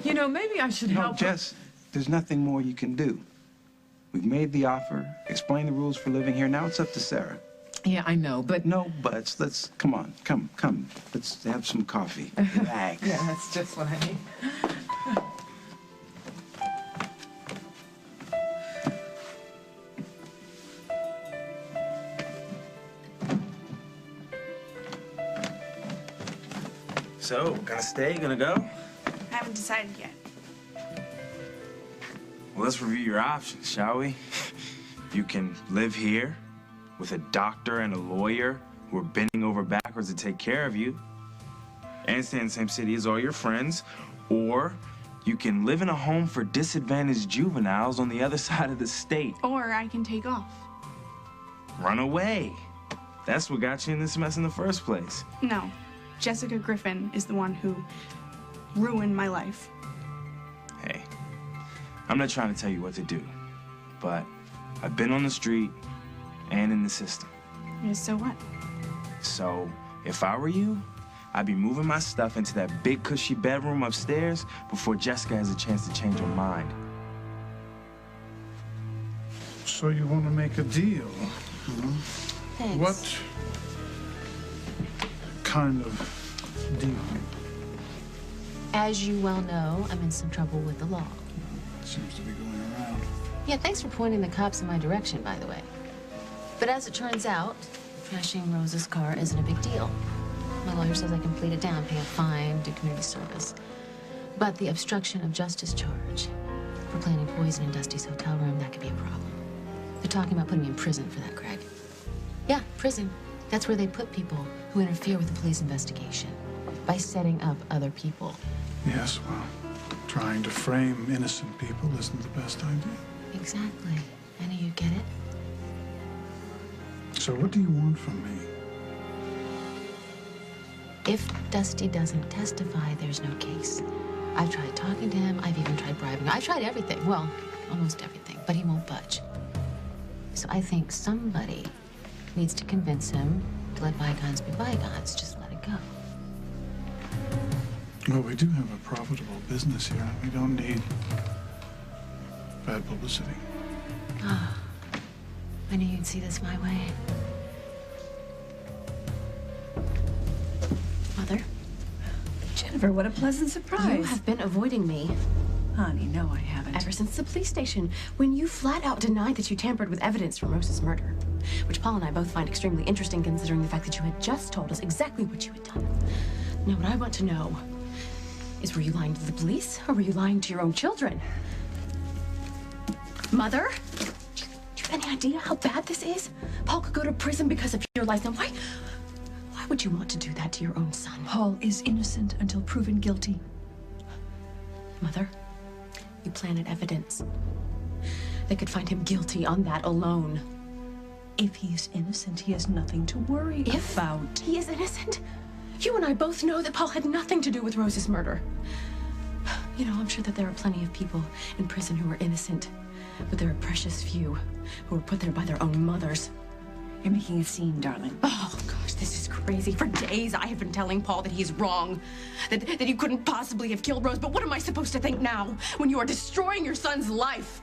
You know, maybe I should help. No, Jess, there's nothing more you can do. We've made the offer, explained the rules for living here. Now it's up to Sarah. Yeah, I know, but... No buts. Let's, come on, come. Let's have some coffee. Relax. Yeah, that's just what I need. So, gonna stay, gonna go? I haven't decided yet. Well, let's review your options, shall we? You can live here with a doctor and a lawyer who are bending over backwards to take care of you and stay in the same city as all your friends, or you can live in a home for disadvantaged juveniles on the other side of the state. Or I can take off. Run away. That's what got you in this mess in the first place. No. Jessica Griffin is the one who ruined my life. Hey, I'm not trying to tell you what to do, but I've been on the street and in the system. Yeah, so what? So, if I were you, I'd be moving my stuff into that big cushy bedroom upstairs before Jessica has a chance to change her mind. So you want to make a deal? Thanks. What kind of deal? As you well know, I'm in some trouble with the law. Seems to be going around. Yeah, thanks for pointing the cops in my direction, by the way. But as it turns out, trashing Rose's car isn't a big deal. My lawyer says I can plead it down, pay a fine, do community service. But the obstruction of justice charge for planting poison in Dusty's hotel room, that could be a problem. They're talking about putting me in prison for that, Greg. Yeah, prison. That's where they put people who interfere with the police investigation by setting up other people. Yes, well, trying to frame innocent people isn't the best idea. Exactly. I know you get it. So what do you want from me? If Dusty doesn't testify, there's no case. I've tried talking to him. I've even tried bribing him. I've tried everything. Well, almost everything. But he won't budge. So I think somebody needs to convince him to let bygones be bygones. Just let it go. Well, we do have a profitable business here, and we don't need bad publicity. Ah, I knew you'd see this my way. Mother? Jennifer, what a pleasant surprise. You have been avoiding me. Honey, no, I haven't. Ever since the police station, when you flat out denied that you tampered with evidence from Rose's murder. Which Paul and I both find extremely interesting considering the fact that you had just told us exactly what you had done. Now, what I want to know is, were you lying to the police or were you lying to your own children? Mother? Do you have any idea how bad this is? Paul could go to prison because of your lies. Now, why would you want to do that to your own son? Paul is innocent until proven guilty. Mother, you planted evidence. They could find him guilty on that alone. If he is innocent, he has nothing to worry about. If he is innocent? You and I both know that Paul had nothing to do with Rose's murder. You know, I'm sure that there are plenty of people in prison who are innocent, but there are precious few who were put there by their own mothers. You're making a scene, darling. Oh, gosh, this is crazy. For days, I have been telling Paul that he's wrong, that you couldn't possibly have killed Rose, but what am I supposed to think now when you are destroying your son's life?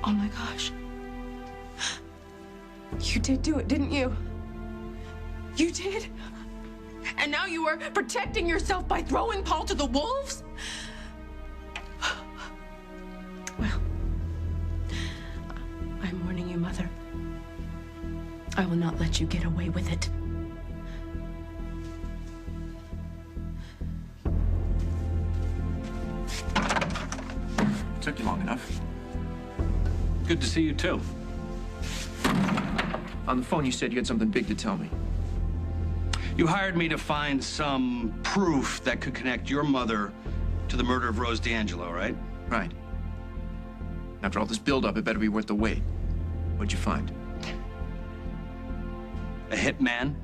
Oh, my gosh. You did do it, didn't you? You did? And now you are protecting yourself by throwing Paul to the wolves? Well, I'm warning you, Mother. I will not let you get away with it. Took you long enough. Good to see you, too. On the phone, you said you had something big to tell me. You hired me to find some proof that could connect your mother to the murder of Rose D'Angelo, right? Right. After all this buildup, it better be worth the wait. What'd you find? A hitman.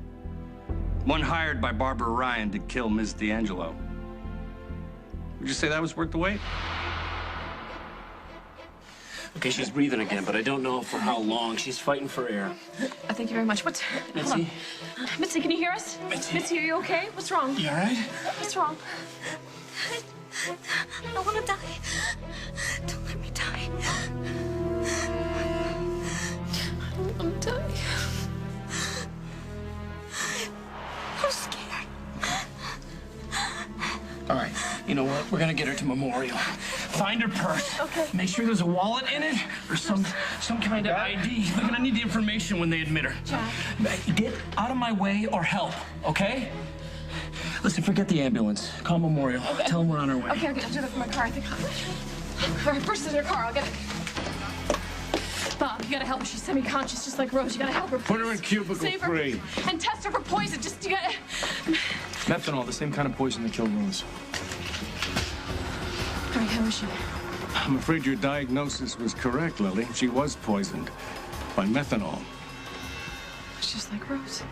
One hired by Barbara Ryan to kill Ms. D'Angelo. Would you say that was worth the wait? Okay, she's breathing again, but I don't know for how long. She's fighting for air. Thank you very much. What's... Mitzi? Mitzi, can you hear us? Mitzi, are you okay? What's wrong? You all right? What's wrong? I want to die. Don't let me die. I don't want to die. I'm scared. All right, you know what? We're gonna get her to Memorial. Find her purse. Okay. Make sure there's a wallet in it or some kind of ID. They're gonna need the information when they admit her. Jack. Get out of my way or help, okay? Listen, forget the ambulance. Call Memorial. Okay. Tell them we're on our way. Okay, I'll do that from my car. I think her purse is in her car. I'll get it. Bob, you gotta help her. She's semi-conscious, just like Rose. You gotta help her. Put her in cubicle Save her 3. and test her for poison. You gotta... Methanol, the same kind of poison that killed Rose. All right, how is she? I'm afraid your diagnosis was correct, Lily. She was poisoned by methanol. It's just like Rose.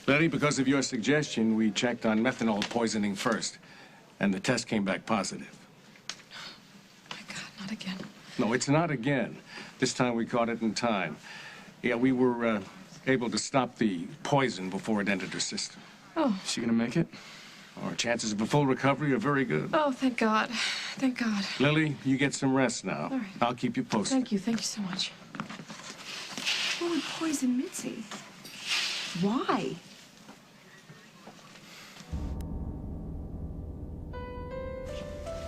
Lily, because of your suggestion, we checked on methanol poisoning first, and the test came back positive. My God, not again. No, it's not again. This time we caught it in time. Yeah, we were able to stop the poison before it entered her system. Oh. Is she gonna make it? Our chances of a full recovery are very good. Oh, thank God. Thank God. Lily, you get some rest now. All right. I'll keep you posted. Thank you so much. Who would poison Mitzi? Why?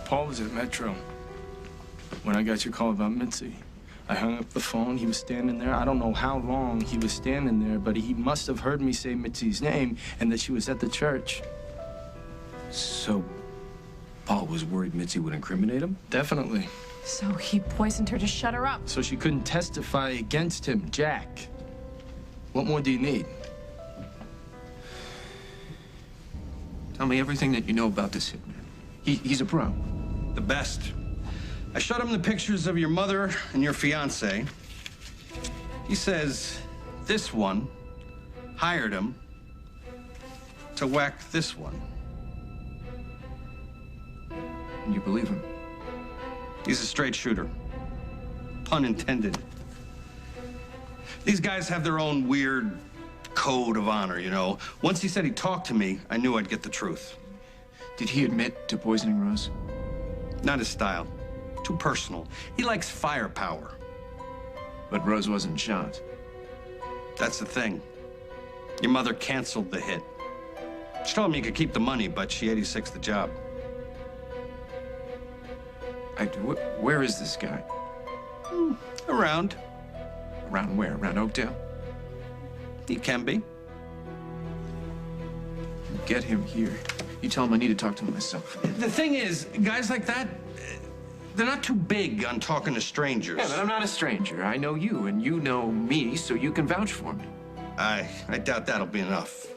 Paul was at Metro when I got your call about Mitzi. I hung up the phone. He was standing there. I don't know how long he was standing there, but he must have heard me say Mitzi's name and that she was at the church. So, Paul was worried Mitzi would incriminate him? Definitely. So he poisoned her to shut her up. So she couldn't testify against him. Jack, what more do you need? Tell me everything that you know about this hitman. He's a pro. The best. I showed him the pictures of your mother and your fiance. He says this one hired him to whack this one. And you believe him? He's a straight shooter. Pun intended. These guys have their own weird code of honor, you know. Once he said he'd talk to me, I knew I'd get the truth. Did he admit to poisoning Rose? Not his style. Too personal. He likes firepower. But Rose wasn't shot. That's the thing. Your mother canceled the hit. She told me you could keep the money, but she 86'd the job. Where is this guy? Around. Around where? Around Oakdale? He can be. Get him here. You tell him I need to talk to him myself. The thing is, guys like that, they're not too big on talking to strangers. Yeah, but I'm not a stranger. I know you, and you know me, so you can vouch for me. I doubt that'll be enough.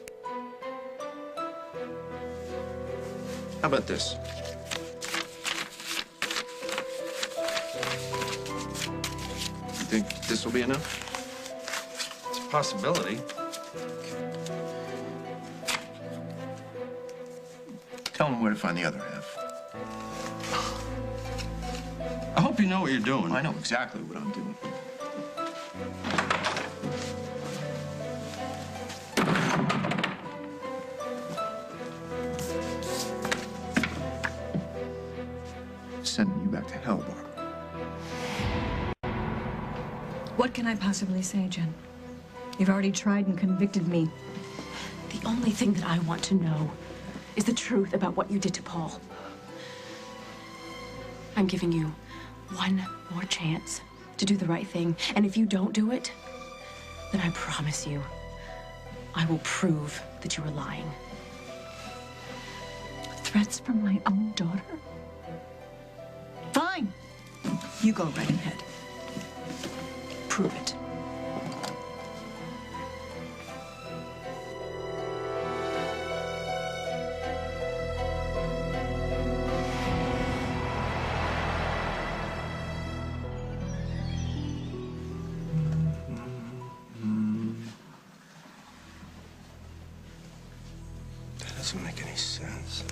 How about this? You think this will be enough? It's a possibility. Tell him where to find the other half. I hope you know what you're doing. I know exactly what I'm doing. Sending you back to hell, Barbara. What can I possibly say, Jen? You've already tried and convicted me. The only thing that I want to know is the truth about what you did to Paul. I'm giving you one more chance to do the right thing. And if you don't do it, then I promise you, I will prove that you were lying. Threats from my own daughter? Fine. You go right ahead. Prove it. That doesn't make any sense.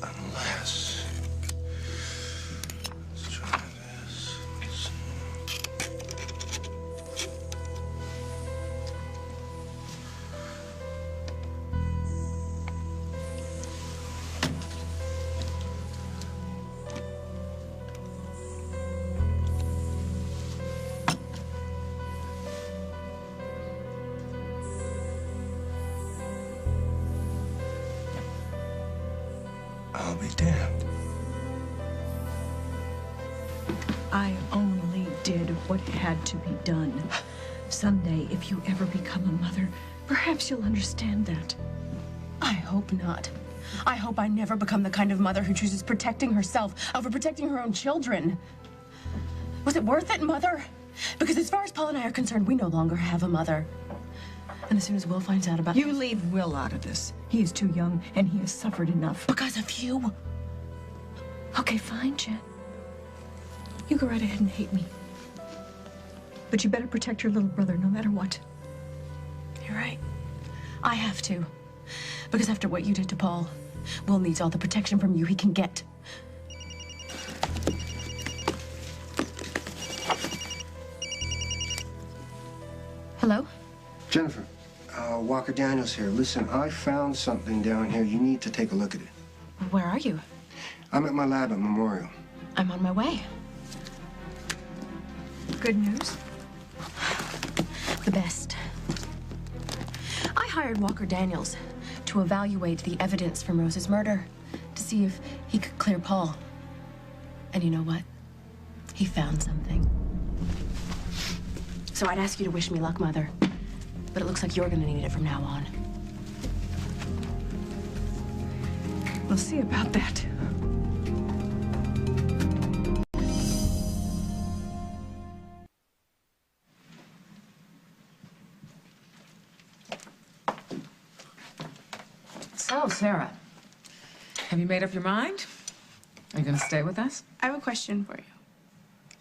Unless... Let's try this. I'll be damned. I only did what had to be done. Someday, if you ever become a mother, perhaps you'll understand that. I hope not. I hope I never become the kind of mother who chooses protecting herself over protecting her own children. Was it worth it, Mother? Because as far as Paul and I are concerned, we no longer have a mother. And as soon as Will finds out about... You leave Will out of this. He is too young, and he has suffered enough. Because of you? Okay, fine, Jen. You go right ahead and hate me. But you better protect your little brother no matter what. You're right. I have to. Because after what you did to Paul, Will needs all the protection from you he can get. Hello? Jennifer, Walker Daniels here. Listen, I found something down here. You need to take a look at it. Where are you? I'm at my lab at Memorial. I'm on my way. Good news? The best. I hired Walker Daniels to evaluate the evidence from Rose's murder to see if he could clear Paul. And you know what? He found something. So I'd ask you to wish me luck, Mother. But it looks like you're gonna need it from now on. We'll see about that. So, Sarah, have you made up your mind? Are you gonna stay with us? I have a question for you.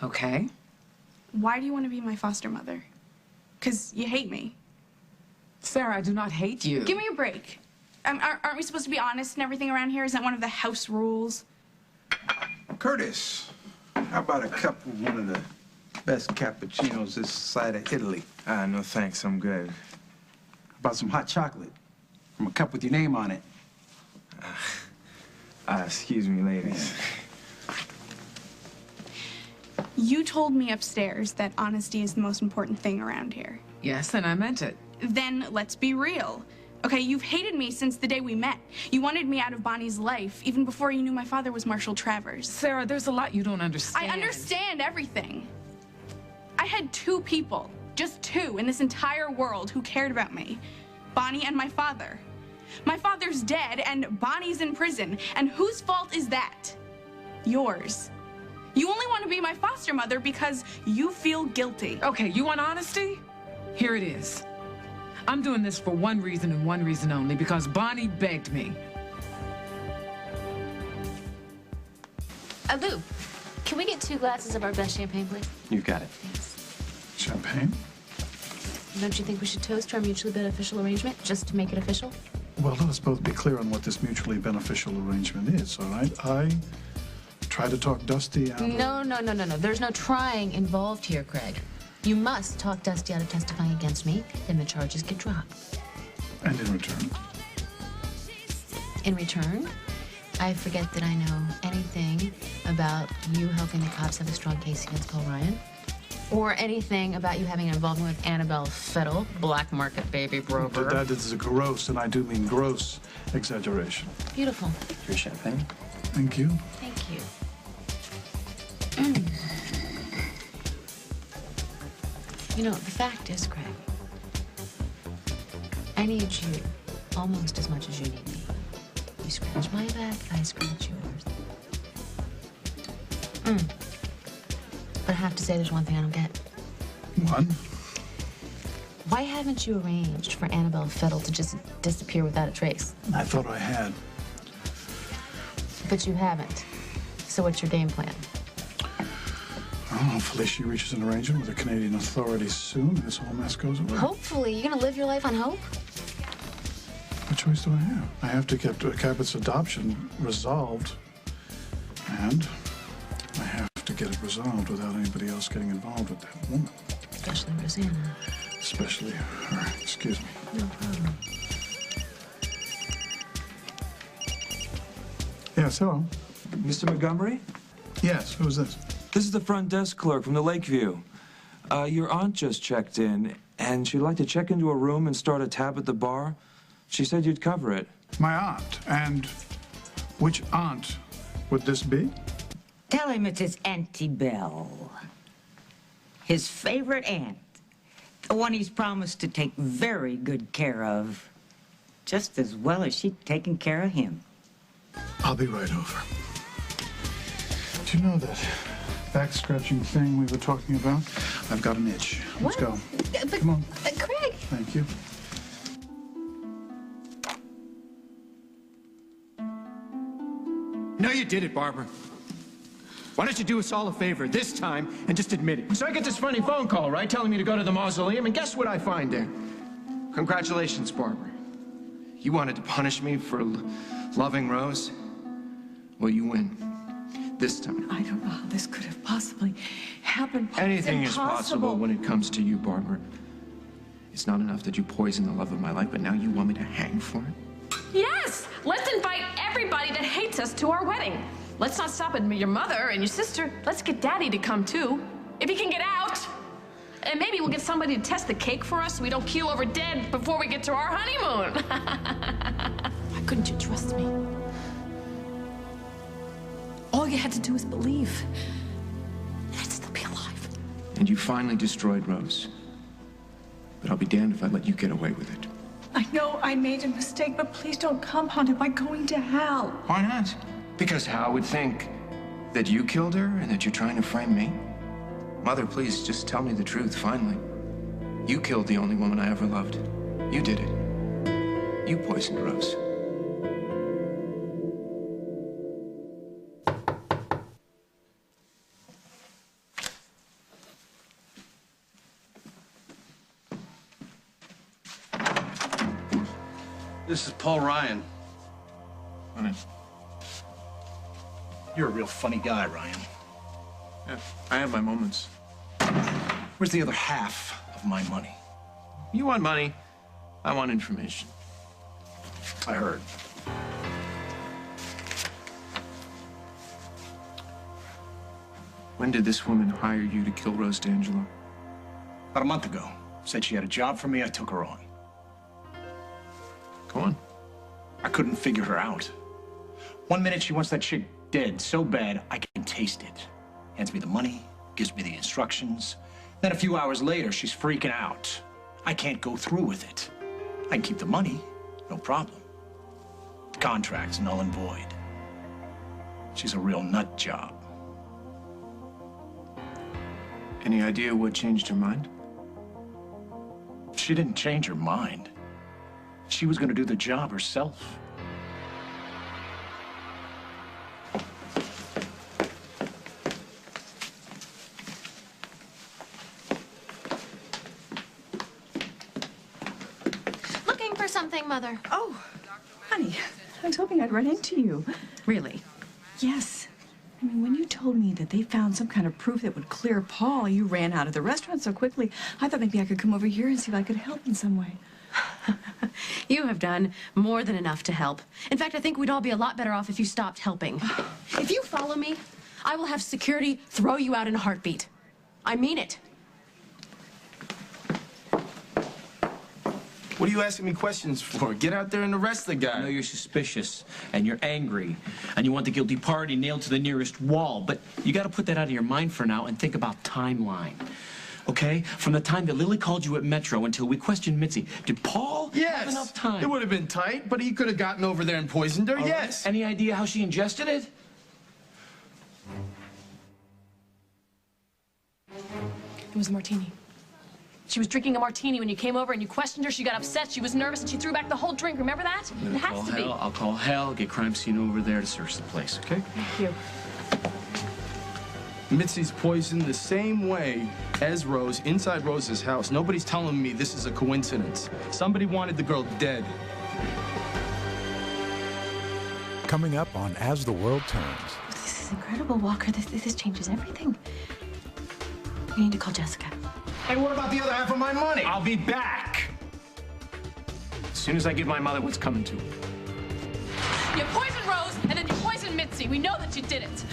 Okay. Why do you want to be my foster mother? Because you hate me. Sarah, I do not hate you. Give me a break. Aren't we supposed to be honest and everything around here? Isn't that one of the house rules? Curtis, how about a cup of one of the best cappuccinos this side of Italy? No thanks, I'm good. How about some hot chocolate from a cup with your name on it? Excuse me, ladies. You told me upstairs that honesty is the most important thing around here. Yes, and I meant it. Then let's be real. Okay, you've hated me since the day we met. You wanted me out of Bonnie's life, even before you knew my father was Marshall Travers. Sarah, there's a lot you don't understand. I understand everything. I had two people, just two, in this entire world who cared about me. Bonnie and my father. My father's dead, and Bonnie's in prison. And whose fault is that? Yours. You only want to be my foster mother because you feel guilty. Okay, you want honesty? Here it is. I'm doing this for one reason and one reason only, because Bonnie begged me. Lou, can we get 2 glasses of our best champagne, please? You've got it. Champagne? Don't you think we should toast our mutually beneficial arrangement just to make it official? Well, let us both be clear on what this mutually beneficial arrangement is, all right? I try to talk Dusty out of... No. There's no trying involved here, Craig. You must talk Dusty out of testifying against me, then the charges get dropped. And in return? In return, I forget that I know anything about you helping the cops have a strong case against Paul Ryan. Or anything about you having an involvement with Annabelle Fiddle, black market baby broker. That is a gross, and I do mean gross, exaggeration. Beautiful. Your champagne? Thank you. Thank you. You know, the fact is, Craig, I need you almost as much as you need me. You scratch my back, I scratch yours. But I have to say there's one thing I don't get. One? Why haven't you arranged for Annabelle Fiddle to just disappear without a trace? I thought I had. But you haven't. So what's your game plan? Well, hopefully she reaches an arrangement with the Canadian authorities soon and this whole mess goes away. Hopefully. You're gonna live your life on hope? What choice do I have? I have to get Cabot's adoption resolved, and I have to get it resolved without anybody else getting involved with that woman. Especially Rosanna. Especially her. Excuse me. No problem. Yes, hello. Mr. Montgomery? Yes, who is this? This is the front desk clerk from the Lakeview. Your aunt just checked in, and she'd like to check into a room and start a tab at the bar. She said you'd cover it. My aunt. And which aunt would this be? Tell him it's his Auntie Belle. His favorite aunt. The one he's promised to take very good care of. Just as well as she's taking care of him. I'll be right over. Do you know that back-scratching thing we were talking about? I've got an itch. Let's go. Come on. Craig! Thank you. No, you did it, Barbara. Why don't you do us all a favor this time and just admit it? So I get this funny phone call, right, telling me to go to the mausoleum, and guess what I find there? Congratulations, Barbara. You wanted to punish me for loving Rose? Well, you win. This time. I don't know how this could have possibly happened. Anything It's is possible when it comes to you, Barbara. It's not enough that you poisoned the love of my life, but now you want me to hang for it? Yes! Let's invite everybody that hates us to our wedding. Let's not stop at your mother and your sister. Let's get Daddy to come too, if he can get out. And maybe we'll get somebody to test the cake for us so we don't keel over dead before we get to our honeymoon. Why couldn't you trust me? All you had to do was believe. And I'd still be alive. And you finally destroyed Rose. But I'll be damned if I let you get away with it. I know I made a mistake, but please don't compound it by going to hell. Why not? Because Hal would think that you killed her and that you're trying to frame me. Mother, please, just tell me the truth, finally. You killed the only woman I ever loved. You did it. You poisoned Rose. This is Paul Ryan. You're a real funny guy, Ryan. Yeah, I have my moments. Where's the other half of my money? You want money, I want information. I heard. When did this woman hire you to kill Rose D'Angelo? About a month ago. Said she had a job for me, I took her on. Go on. I couldn't figure her out. 1 minute she wants that chick dead so bad I can taste it. Hands me the money, gives me the instructions. Then a few hours later, she's freaking out. I can't go through with it. I can keep the money, no problem. The contract's null and void. She's a real nut job. Any idea what changed her mind? She didn't change her mind. She was gonna do the job herself. Looking for something, Mother. Oh, honey, I was hoping I'd run into you. Really? Yes. I mean, when you told me that they found some kind of proof that would clear Paul, you ran out of the restaurant so quickly. I thought maybe I could come over here and see if I could help in some way. You have done more than enough to help. In fact, I think we'd all be a lot better off if you stopped helping. If you follow me, I will have security throw you out in a heartbeat. I mean it. What are you asking me questions for? Get out there and arrest the guy. I know you're suspicious, and you're angry, and you want the guilty party nailed to the nearest wall, but you gotta put that out of your mind for now and think about timeline. Okay? From the time that Lily called you at Metro until we questioned Mitzi, did Paul have enough time? It would have been tight, but he could have gotten over there and poisoned her, yes. Any idea how she ingested it? It was a martini. She was drinking a martini when you came over and you questioned her. She got upset. She was nervous and she threw back the whole drink. Remember that? It has to be. I'll call Hal, get crime scene over there to search the place, okay? Thank you. Mitzi's poisoned the same way as Rose inside Rose's house. Nobody's telling me this is a coincidence. Somebody wanted the girl dead. Coming up on As the World Turns. This is incredible, Walker. This changes everything. We need to call Jessica. And what about the other half of my money? I'll be back. As soon as I give my mother what's coming to her. You poisoned Rose and then you poisoned Mitzi. We know that you did it.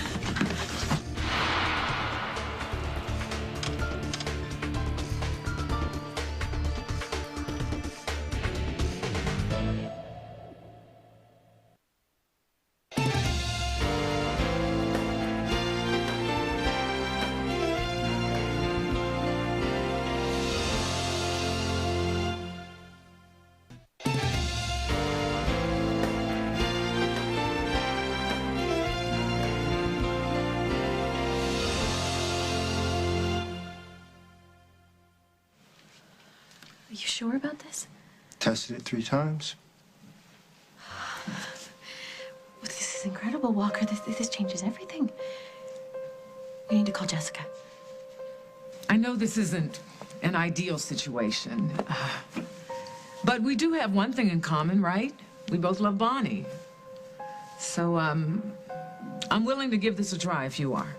Are you sure about this? Tested it 3 times. This is incredible, Walker. This changes everything. We need to call Jessica. I know this isn't an ideal situation, but we do have one thing in common, right? We both love Bonnie. So, I'm willing to give this a try if you are.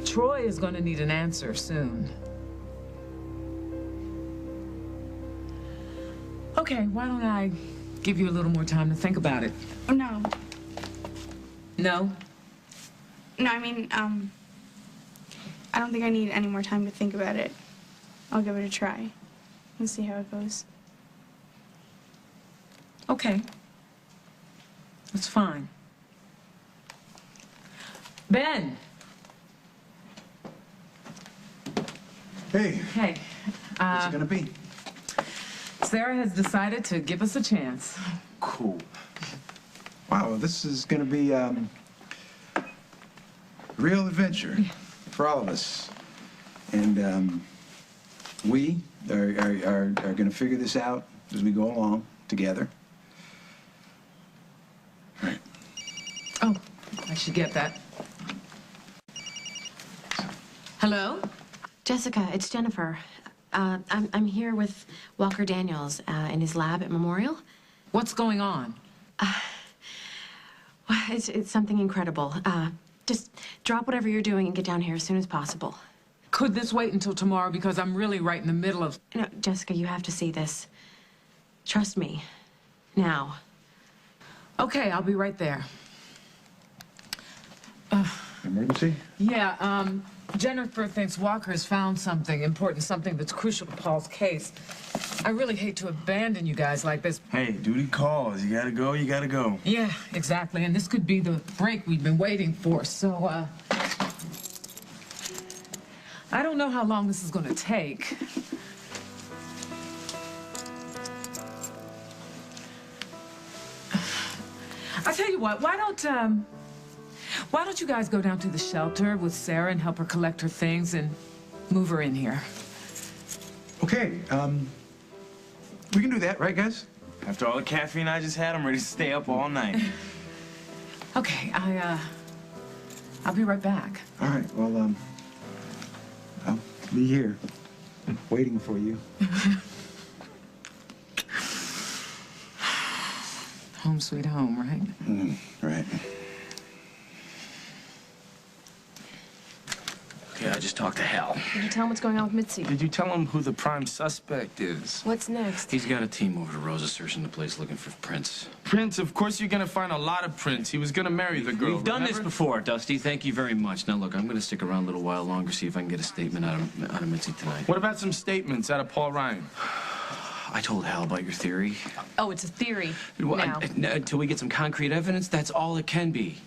Troy is going to need an answer soon. Okay, why don't I give you a little more time to think about it? Oh, no. No? No, I mean, I don't think I need any more time to think about it. I'll give it a try and see how it goes. Okay. That's fine. Ben! Hey. Hey. What's it gonna be? Sarah has decided to give us a chance. Cool. Wow, this is gonna be real adventure for all of us, and we are gonna figure this out as we go along together. Right. Oh, I should get that. Hello? Jessica, it's Jennifer. I'm here with Walker Daniels in his lab at Memorial. What's going on? It's something incredible. Just drop whatever you're doing and get down here as soon as possible. Could this wait until tomorrow? Because I'm really right in the middle of... No, Jessica, you have to see this. Trust me. Now. Okay, I'll be right there. Emergency? Yeah, Jennifer thinks Walker has found something important, something that's crucial to Paul's case. I really hate to abandon you guys like this. Hey, duty calls. You gotta go, you gotta go. Yeah, exactly. And this could be the break we've been waiting for. So, I don't know how long this is going to take. I tell you what, why don't you guys go down to the shelter with Sarah and help her collect her things and move her in here? Okay, we can do that, right, guys? After all the caffeine I just had, I'm ready to stay up all night. Okay, I'll be right back. All right, well, I'll be here, waiting for you. Home sweet home, right? Right. Okay, I just talked to Hal. Did you tell him what's going on with Mitzi? Did you tell him who the prime suspect is? What's next? He's got a team over to Rosa searching the place looking for Prince. Prince? Of course you're gonna find a lot of Prince. He was gonna marry the girl. We've done this remember? before, Dusty. Thank you very much. Now, look, I'm going to stick around a little while longer, see if I can get a statement out of Mitzi tonight. What about some statements out of Paul Ryan? I told Hal about your theory. Oh, it's a theory Well, now. Until we get some concrete evidence, that's all it can be.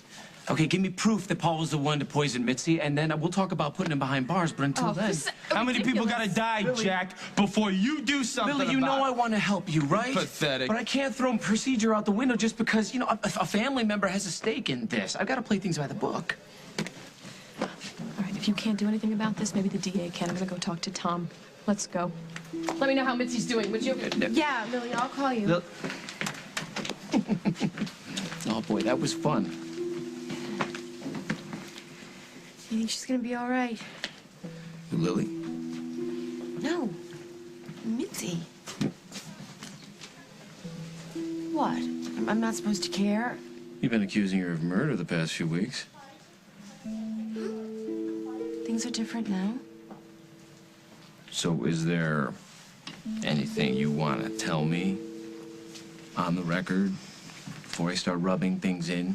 Okay, give me proof that Paul was the one to poison Mitzi, and then we'll talk about putting him behind bars, but until then... How many people gotta die, Jack, before you do something Billy, you know I want to help you, right? Pathetic. But I can't throw procedure out the window just because, you know, a family member has a stake in this. I've got to play things by the book. All right, if you can't do anything about this, maybe the DA can. I'm gonna go talk to Tom. Let's go. Let me know how Mitzi's doing, would you? Yeah, Lily, I'll call you. Oh, boy, that was fun. You think she's gonna be all right? Lily? No. Mitzi. What? I'm not supposed to care? You've been accusing her of murder the past few weeks. Things are different now. So is there anything you want to tell me on the record before I start rubbing things in?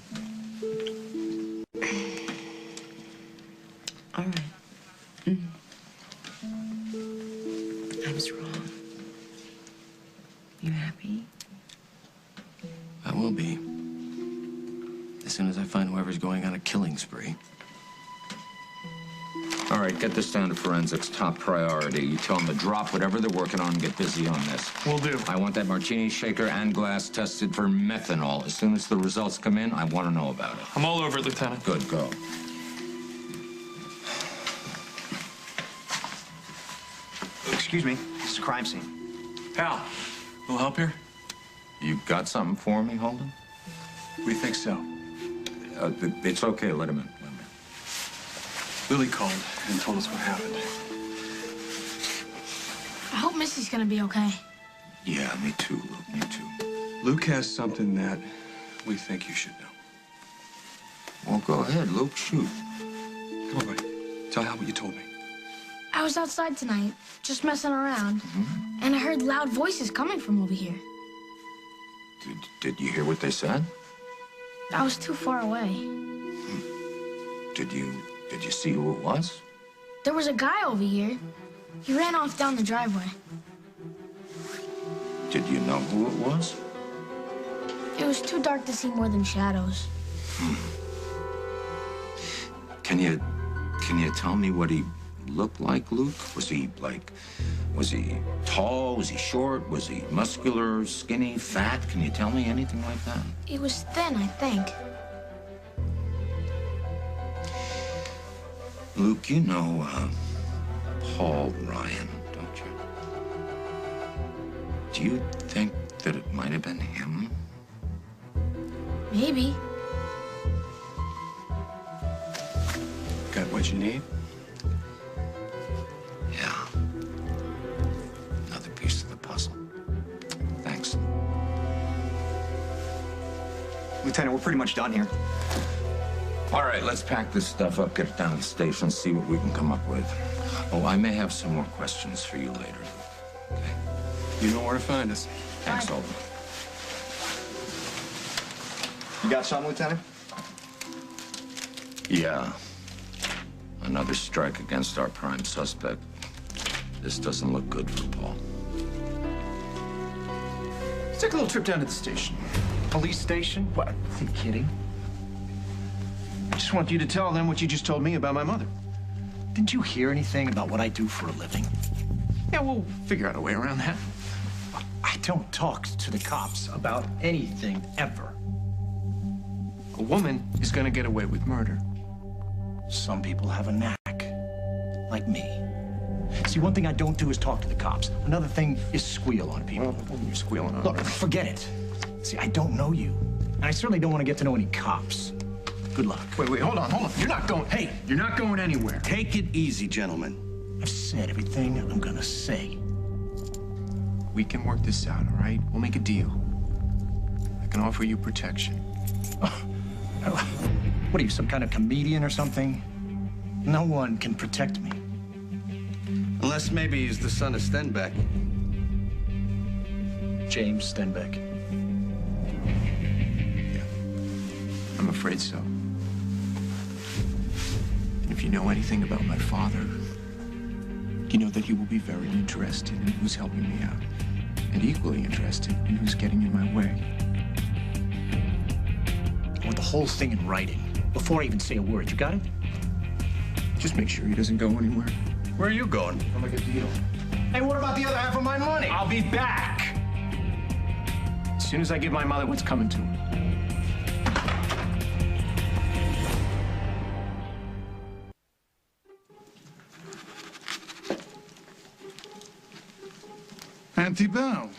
All right. I was wrong. You happy? I will be. As soon as I find whoever's going on a killing spree. All right, get this down to forensics, top priority. You tell them to drop whatever they're working on and get busy on this. Will do. I want that martini shaker and glass tested for methanol. As soon as the results come in, I want to know about it. I'm all over it, Lieutenant. Good, go. Excuse me, this is a crime scene. Hal, will help here? You got something for me, Holden? We think so. It's okay, let him in. Lily called and told us what happened. I hope Missy's gonna be okay. Yeah, me too, Luke, me too. Luke has something that we think you should know. Well, go ahead, Luke, shoot. Come on, buddy. Tell Hal what you told me. I was outside tonight, just messing around, and I heard loud voices coming from over here. Did you hear what they said? I was too far away. Did you see who it was? There was a guy over here. He ran off down the driveway. Did you know who it was? It was too dark to see more than shadows. Can you tell me what he looked like, Luke? Was he tall? Was he short? Was he muscular, skinny, fat? Can you tell me anything like that? He was thin, I think. Luke, you know Paul Ryan, don't you? Do you think that it might have been him? Maybe. Got what you need? Yeah. Another piece of the puzzle. Thanks. Lieutenant, we're pretty much done here. All right, let's pack this stuff up, get it down to the station, see what we can come up with. Oh, I may have some more questions for you later, Luke. Okay? You know where to find us. Thanks, Holden. You got something, Lieutenant? Yeah. Another strike against our prime suspect. This doesn't look good for Paul. Let's take a little trip down to the station. Police station? What? Are you kidding? I just want you to tell them what you just told me about my mother. Didn't you hear anything about what I do for a living? Yeah, we'll figure out a way around that. I don't talk to the cops about anything ever. A woman is gonna get away with murder. Some people have a knack, like me. See, one thing I don't do is talk to the cops. Another thing is squeal on people. Well, you're squealing on Look, forget it. See, I don't know you. And I certainly don't want to get to know any cops. Good luck. Wait, hold on. You're not going. Hey, you're not going anywhere. Take it easy, gentlemen. I've said everything I'm gonna say. We can work this out, all right? We'll make a deal. I can offer you protection. What are you, some kind of comedian or something? No one can protect me. Unless maybe he's the son of Stenbeck. James Stenbeck. I'm afraid so. And if you know anything about my father, you know that he will be very interested in who's helping me out, and equally interested in who's getting in my way. I want the whole thing in writing, before I even say a word. You got it? Just make sure he doesn't go anywhere. Where are you going? I'll make a deal. Hey, what about the other half of my money? I'll be back. As soon as I give my mother what's coming to her. Auntie Belle.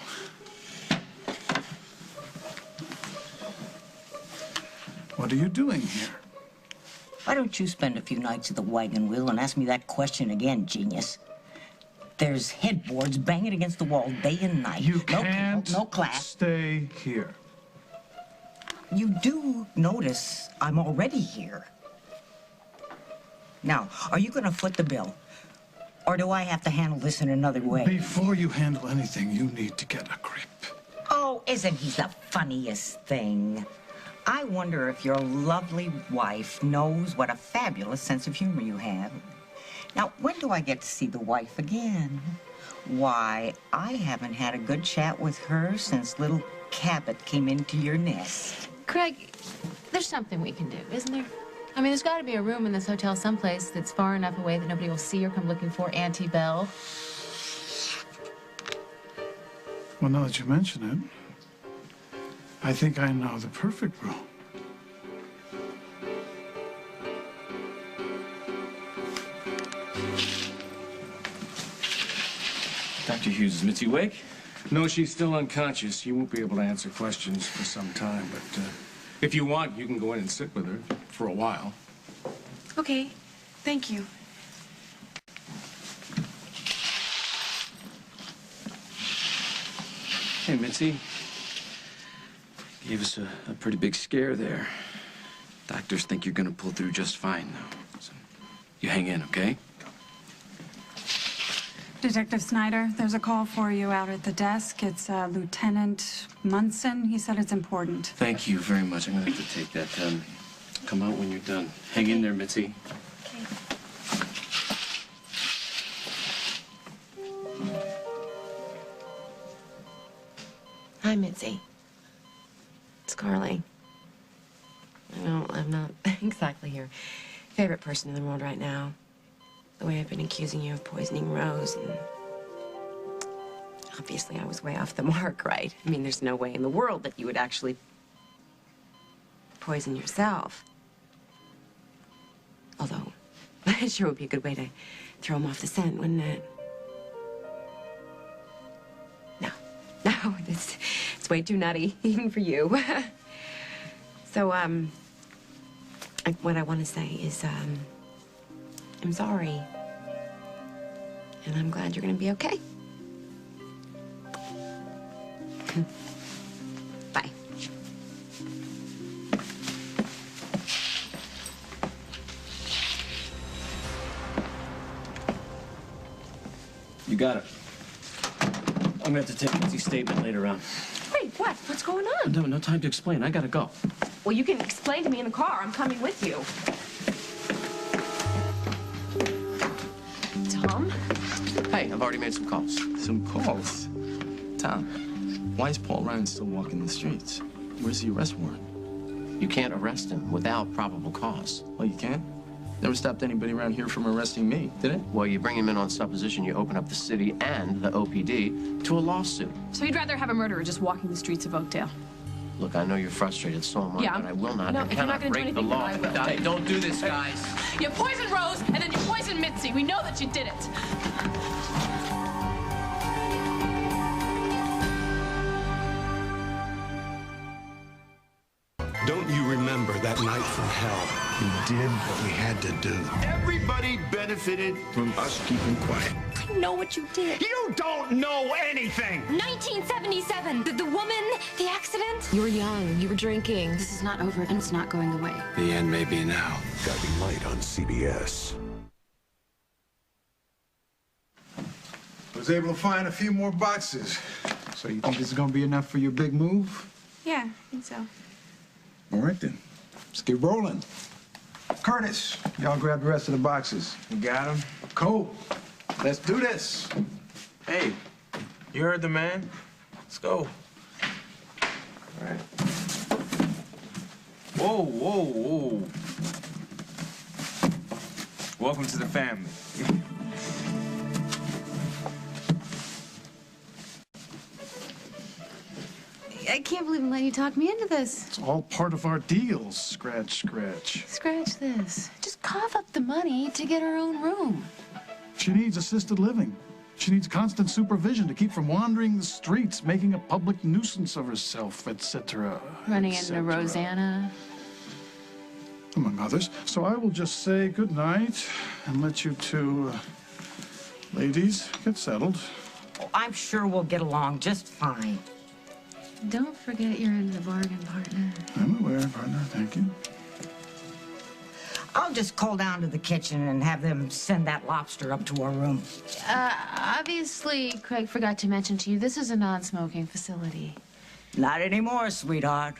What are you doing here? Why don't you spend a few nights at the wagon wheel and ask me that question again, genius? There's headboards banging against the wall day and night. You no can't people, no class. Stay here. You do notice I'm already here. Now, are you going to foot the bill? Or do I have to handle this in another way? Before you handle anything, you need to get a grip. Oh, isn't he the funniest thing? I wonder if your lovely wife knows what a fabulous sense of humor you have. Now, when do I get to see the wife again? Why, I haven't had a good chat with her since little Cabot came into your nest. Craig, there's something we can do, isn't there? I mean, there's got to be a room in this hotel someplace that's far enough away that nobody will see or come looking for Auntie Belle. Well, now that you mention it, I think I know the perfect room. Dr. Hughes, is Mitzi awake? No, she's still unconscious. You won't be able to answer questions for some time, but if you want, you can go in and sit with her for a while. Okay, thank you. Hey, Mitzi. Gave us a pretty big scare there. Doctors think you're gonna pull through just fine, though. So you hang in, okay? Detective Snyder, there's a call for you out at the desk. It's Lieutenant Munson. He said it's important. Thank you very much. I'm gonna have to take that. Come out when you're done. Hang in there, Mitzi. Hi, Mitzi. It's Carly. I know I'm not exactly your favorite person in the world right now. The way I've been accusing you of poisoning Rose, and obviously I was way off the mark, right? I mean, there's no way in the world that you would actually poison yourself. Although, it sure would be a good way to throw him off the scent, wouldn't it? No, it's way too nutty, even for you. So, what I want to say is, I'm sorry. And I'm glad you're going to be okay. Bye. You got it. I'm gonna have to take Mitzi's statement later on. Wait, what? What's going on? No time to explain. I gotta go. Well, you can explain to me in the car. I'm coming with you. Tom? Hey, I've already made some calls. Some calls? Tom, why is Paul Ryan still walking the streets? Where's the arrest warrant? You can't arrest him without probable cause. Oh, you can't? Never stopped anybody around here from arresting me, did it? Well, you bring him in on supposition you open up the city and the OPD to a lawsuit. So you'd rather have a murderer just walking the streets of Oakdale? Look, I know you're frustrated, so am I, Yeah. but I will not No, and if you're cannot not gonna do break the anything, law. then I will. Hey, don't do this, guys. You poisoned Rose, and then you poisoned Mitzi. We know that you did it. Don't you remember that night from hell? We did what we had to do. Everybody benefited from us keeping quiet. I know what you did. You don't know anything! 1977. The woman, the accident. You were young. You were drinking. This is not over, and it's not going away. The end may be now. Guiding Light on CBS. was able to find a few more boxes. So you think this is gonna be enough for your big move? Yeah, I think so. All right then, let's get rolling. Curtis, y'all grab the rest of the boxes. You got him? Cole, let's do this. Hey, you heard the man. Let's go. All right. Whoa, whoa, whoa. Welcome to the family. I can't believe I'm letting you talk me into this. It's all part of our deal. Scratch, scratch. Scratch this. Just cough up the money to get her own room. She needs assisted living. She needs constant supervision to keep from wandering the streets, making a public nuisance of herself, etc. Running into Rosanna. Among others. So I will just say good night and let you two ladies get settled. Oh, I'm sure we'll get along just fine. Don't forget you're in the bargain, partner. I'm aware, partner. Thank you. I'll just call down to the kitchen and have them send that lobster up to our room. Obviously, Craig forgot to mention to you, this is a non-smoking facility. Not anymore, sweetheart.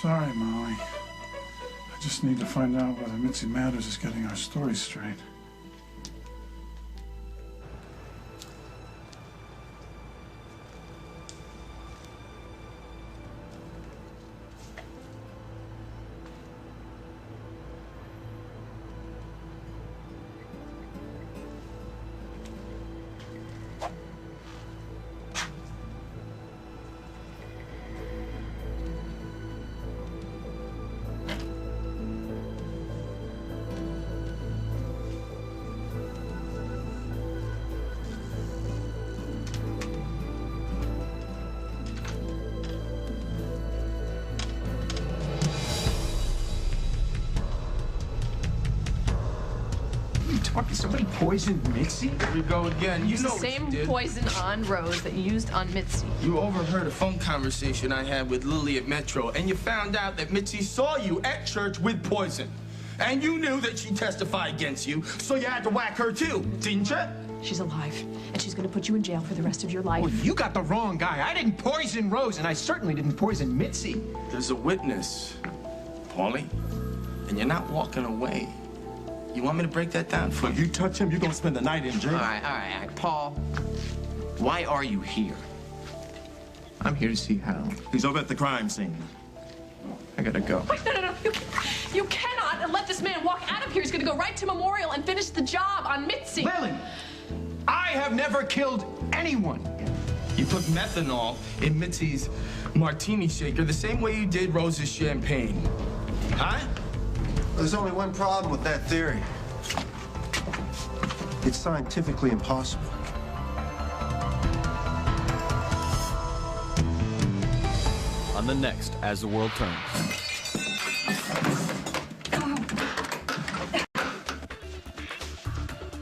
Sorry, Molly. I just need to find out whether Mitzi Matters is getting our story straight. Talking, somebody poisoned Mitzi? Here we go again. You It's know the what same you did. poison on Rose that you used on Mitzi. You overheard a phone conversation I had with Lily at Metro, and you found out that Mitzi saw you at church with poison. And you knew that she testified against you, so you had to whack her too, didn't you? She's alive, and she's gonna put you in jail for the rest of your life. Well, you got the wrong guy. I didn't poison Rose, and I certainly didn't poison Mitzi. There's a witness, Paulie, and you're not walking away. You want me to break that down for you? If you touch him, you're gonna spend the night in jail. All right. Paul, why are you here? I'm here to see Hal. He's over at the crime scene. I gotta go. Wait, no. You cannot let this man walk out of here. He's gonna go right to Memorial and finish the job on Mitzi. Lily, I have never killed anyone. You put methanol in Mitzi's martini shaker the same way you did Rose's champagne. Huh? There's only one problem with that theory. It's scientifically impossible. On the next As the World Turns.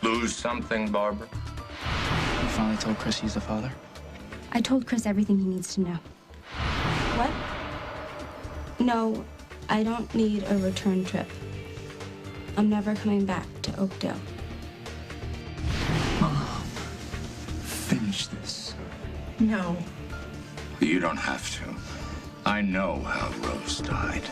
Lose something, Barbara? You finally told Chris he's the father? I told Chris everything he needs to know. What? No, I don't need a return trip. I'm never coming back to Oakdale. Mom, finish this. No. You don't have to. I know how Rose died.